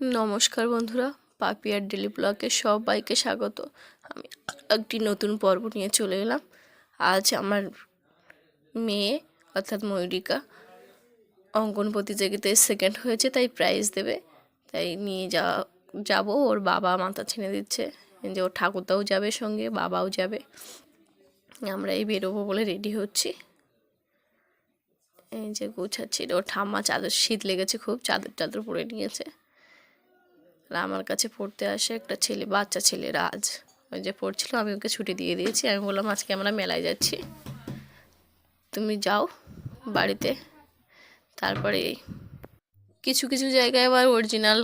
নমস্কার বন্ধুরা, পাপিয়ার ডেলি ব্লগে সবাইকে স্বাগত। আমি একটি নতুন পর্ব নিয়ে চলে এলাম। আজ আমার মেয়ে অর্থাৎ ময়ূরিকা অঙ্কন প্রতিযোগিতায় সেকেন্ড হয়েছে, তাই প্রাইজ দেবে, তাই নিয়ে যাব। ওর বাবা মাথা ছেড়ে দিচ্ছে যে ওর ঠাকুরদাও যাবে সঙ্গে, বাবাও যাবে। আমরা এই বেরোবো বলে রেডি হচ্ছি। এই যে গোছাচ্ছি, ওর ঠাম্মা চাদর, শীত লেগেছে খুব, চাদর পরে নিয়েছে। আর আমার কাছে পড়তে আসে একটা ছেলে, বাচ্চা ছেলে রাজ, ওই যে পড়ছিল, আমি ওকে ছুটি দিয়ে দিয়েছি। আমি বললাম আজকে আমরা মেলায় যাচ্ছি, তুমি যাও বাড়িতে। তারপরে কিছু কিছু জায়গায় আবার অরিজিনাল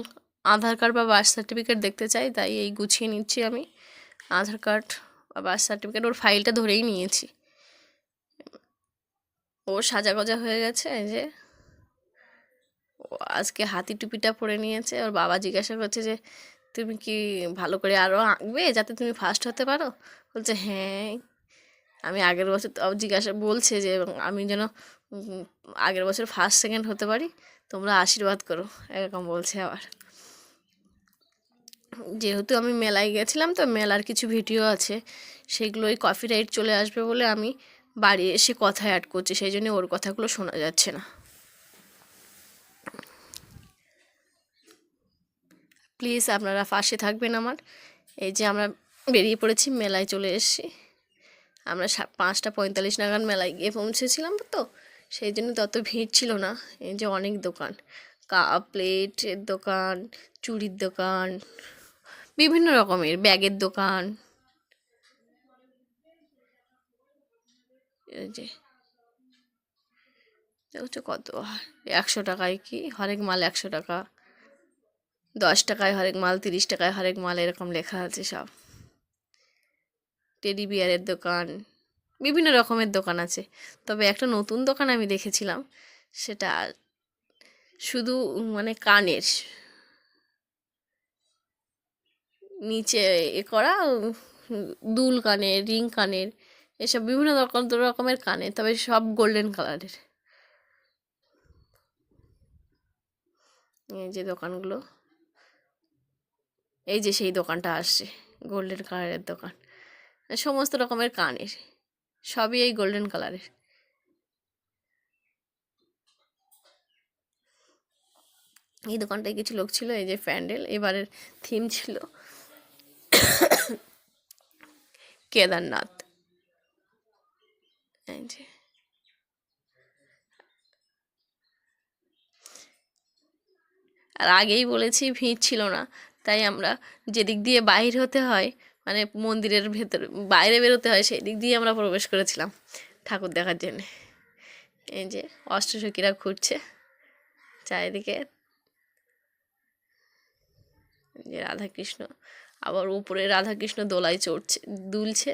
আধার কার্ড বা বার্থ সার্টিফিকেট দেখতে চাই, তাই এই গুছিয়ে নিচ্ছি আমি। আধার কার্ড বা বার্থ সার্টিফিকেট, ওর ফাইলটা ধরেই নিয়েছি। ও সাজা গজা হয়ে গেছে, এই যে আজকে হাতি টুপিটা পরে নিয়েছে। ওর বাবা জিজ্ঞাসা করছে যে তুমি কি ভালো করে আরও আঁকবে যাতে তুমি ফার্স্ট হতে পারো? বলছে হ্যাঁ। আমি আগের বছর জিজ্ঞাসা বলছে যে আমি যেন আগের বছর ফার্স্ট সেকেন্ড হতে পারি, তোমরা আশীর্বাদ করো, এরকম বলছে। আবার যেহেতু আমি মেলায় গেছিলাম, তো মেলার কিছু ভিডিও আছে, সেগুলোই কপিরাইট চলে আসবে বলে আমি বাড়ি এসে কথা অ্যাড করছি, সেই জন্য ওর কথাগুলো শোনা যাচ্ছে না। প্লিজ আপনারা পাশে থাকবেন আমার। এই যে আমরা বেরিয়ে পড়েছি, মেলায় চলে এসেছি। আমরা 5:45 নাগাদ মেলায় গিয়ে পৌঁছেছিলাম, তো সেই জন্য তত ভিড় ছিল না। এই যে অনেক দোকান, কাপ প্লেটের দোকান, চুড়ির দোকান, বিভিন্ন রকমের ব্যাগের দোকান। এই যে দেখছো কত, 100 টাকায় কি হরেক মাল, 100 টাকা, 10 টাকায় হরেক মাল, 30 টাকায় হরেক মাল, এরকম লেখা আছে সব। টেডি বিয়ারের দোকান, বিভিন্ন রকমের দোকান আছে। তবে একটা নতুন দোকান আমি দেখেছিলাম, সেটা শুধু মানে কানের নিচে করা, দুল কানের, রিং কানের, এসব বিভিন্ন রকমের কানের, তবে সব গোল্ডেন কালারের। এই যে দোকানগুলো, এই যে সেই দোকানটা আসছে, গোল্ডেন কালারের দোকান, সমস্ত রকমের কানের, সবই এই গোল্ডেন কালারের। এই দোকানটায় কিছু লোক ছিল। এই যে প্যান্ডেল, এবারের থিম ছিল কেদারনাথ। এই যে আর আগেই বলেছি ভিড় ছিল না, তাই আমরা যেদিক দিয়ে বাইর হতে হয়, মানে মন্দিরের ভেতর বাইরে বেরোতে হয়, সেই দিক দিয়ে আমরা প্রবেশ করেছিলাম ঠাকুর দেখার জন্যে। এই যে অষ্টসখীরা ঘুরছে চারিদিকে, যে রাধাকৃষ্ণ, আবার উপরে রাধাকৃষ্ণ দোলায় চড়ছে, দুলছে।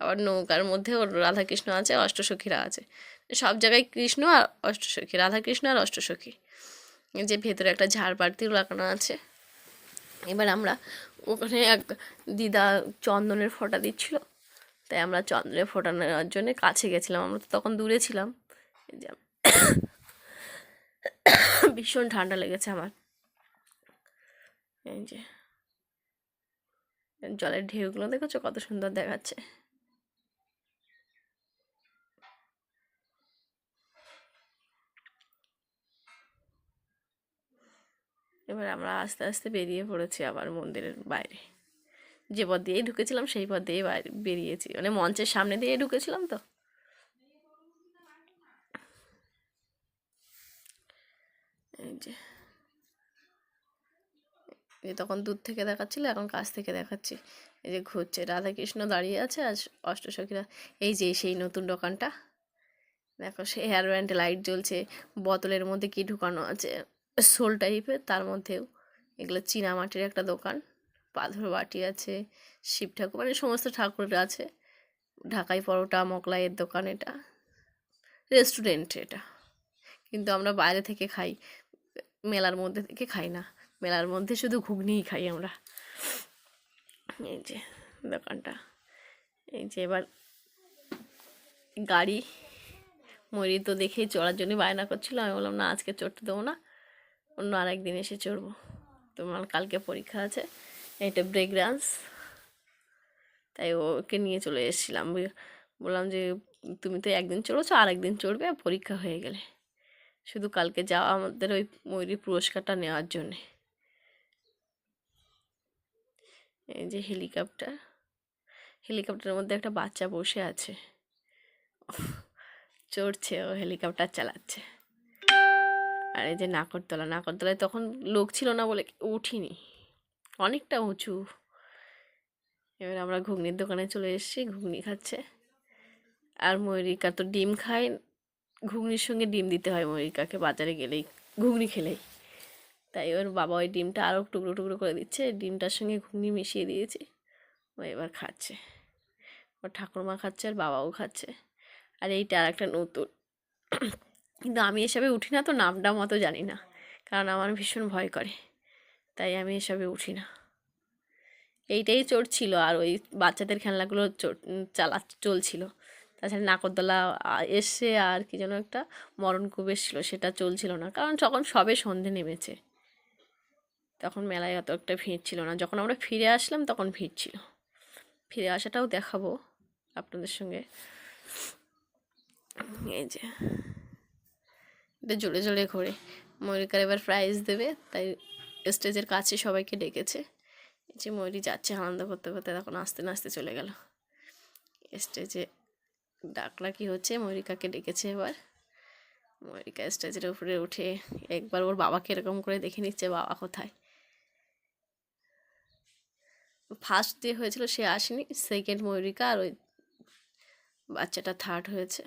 আবার নৌকার মধ্যে ওর রাধাকৃষ্ণ আছে, অষ্টসখীরা আছে। সব জায়গায় কৃষ্ণ আর অষ্টসখী, রাধাকৃষ্ণ আর অষ্টসখী। যে ভেতরে একটা ঝাড়বাতিও লাগানো আছে। এবার আমরা ওখানে এক দিদা চন্দনের ফোঁটা দিচ্ছিল, তাই আমরা চন্দনের ফোঁটা নেওয়ার জন্যে কাছে গেছিলাম। আমরা তো তখন দূরে ছিলাম। এই যে ভীষণ ঠান্ডা লেগেছে আমার। এই যে জলের ঢেউগুলো দেখেছো কত সুন্দর দেখাচ্ছে। এবার আমরা আস্তে আস্তে বেরিয়ে পড়েছি আবার মন্দিরের বাইরে। যে পথ দিয়েই ঢুকেছিলাম সেই পথ দিয়ে বাইরে বেরিয়েছি, মানে মঞ্চের সামনে দিয়ে ঢুকেছিলাম তো। এই যে তখন দূর থেকে দেখাচ্ছিল, এখন কাছ থেকে দেখাচ্ছি। এই যে ঘুরছে, রাধাকৃষ্ণ দাঁড়িয়ে আছে আর অষ্টসখীরা। এই যে সেই নতুন দোকানটা দেখো, সে হেয়ার ব্যান্ডে লাইট জ্বলছে, বোতলের মধ্যে কি ঢুকানো আছে সোল টাইপের, তার মধ্যেও এগুলো চীনামাটির একটা দোকান। পাথর বাটি আছে, শিব ঠাকুর, মানে সমস্ত ঠাকুর আছে। ঢাকাই পরোটা মোগলাইয়ের দোকান, এটা রেস্টুরেন্ট এটা, কিন্তু আমরা বাইরে থেকে খাই, মেলার মধ্যে থেকে খাই না। মেলার মধ্যে শুধু ঘুগনিই খাই আমরা। এই যে দোকানটা। এই যে এবার গাড়ি, ময়ূরী তো দেখেই চড়ার জন্য বায়না করছিল, আমি বললাম না আজকে চড়তে দেবো না, অন্য আরেক দিন এসে চড়বো। তোমার কালকে পরীক্ষা আছে, এটা ব্রেক ডান্স, তাই ওকে নিয়ে চলে এসেছিলাম। বললাম যে তুমি তো একদিন চড়েছো, আরেকদিন চড়বে পরীক্ষা হয়ে গেলে। শুধু কালকে যাওয়া আমাদের ওই ময়ূরীর পুরস্কারটা নেওয়ার জন্যে। এই যে হেলিকপ্টারের মধ্যে একটা বাচ্চা বসে আছে, চড়ছে, ও হেলিকপ্টার চালাচ্ছে। আর এই যে নাকরতলায় তখন লোক ছিল না বলে উঠিনি, অনেকটা উঁচু। এবার আমরা ঘুগনির দোকানে চলে এসেছি, ঘুগনি খাচ্ছে। আর ময়ূরিকা তো ডিম খায়, ঘুগনির সঙ্গে ডিম দিতে হয় ময়ূরিকাকে বাজারে গেলেই, ঘুগনি খেলেই। তাই ওর বাবা ওই ডিমটা আরও টুকরো টুকরো করে দিচ্ছে, ডিমটার সঙ্গে ঘুগনি মিশিয়ে দিয়েছি, ও এবার খাচ্ছে। ওর ঠাকুরমা খাচ্ছে আর বাবাও খাচ্ছে। আর এইটা আর একটা নতুন, কিন্তু আমি এসবে উঠি না, তো নামটা মতো জানি না, কারণ আমার ভীষণ ভয় করে, তাই আমি এসবে উঠি না। এইটাই চড়ছিল, আর ওই বাচ্চাদের খেলনাগুলো চলছিল। তাছাড়া নাগরদোলা এসছে, আর কি যেন একটা মরণকূপ এসছিল, সেটা চলছিল না, কারণ যখন সবে সন্ধে নেমেছে, তখন মেলায় অত একটা ভিড় ছিল না। যখন আমরা ফিরে আসলাম তখন ভিড় ছিল। ফিরে আসাটাও দেখাবো আপনাদের সঙ্গে। এই যে এটা জোরে জোরে ঘোরে। ময়ূরিকার এবার প্রাইজ দেবে, তাই স্টেজের কাছে সবাইকে ডেকেছে। এই যে ময়ূরী যাচ্ছে আনন্দ করতে করতে, তখন আস্তে আস্তে চলে গেল। স্টেজে ডাকলাকি হচ্ছে, ময়ূরিকাকে ডেকেছে এবার। ময়ূরিকা স্টেজের উপরে উঠে একবার ওর বাবাকে এরকম করে দেখে নিচ্ছে, বাবা কোথায়। ফার্স্ট যে হয়েছিল সে আসেনি, সেকেন্ড ময়ূরিকা, আর ওই বাচ্চাটা থার্ড হয়েছে,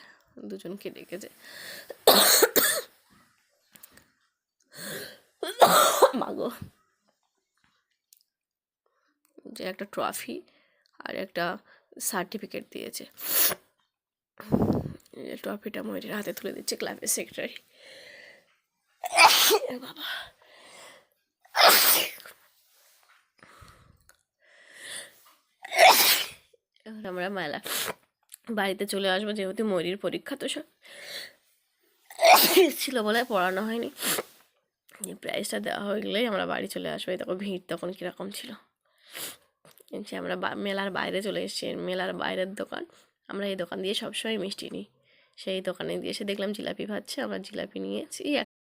দুজনকে ডেকেছে। মাগো, যে একটা ট্রফি আর একটা সার্টিফিকেট দিয়েছে। ট্রফিটা ময়ূরীর হাতে তুলে দিচ্ছে ক্লাবের সেক্রেটারি। বাবা, এবার আমরা মেলা বাড়িতে চলে আসবো, যেহেতু ময়ূরীর পরীক্ষা তো সব ছিল বলে পড়ানো হয়নি। প্রাইজটা দেওয়া হয়ে গেলেই আমরা বাড়ি চলে আসবো। তখন ভিড় তখন কীরকম ছিল। যে আমরা মেলার বাইরে চলে এসেছি, মেলার বাইরের দোকান, আমরা এই দোকান দিয়ে সবসময় মিষ্টি নিই। সেই দোকানে দিয়ে এসে দেখলাম জিলাপি ভাজছে, আমরা জিলাপি নিয়েছি।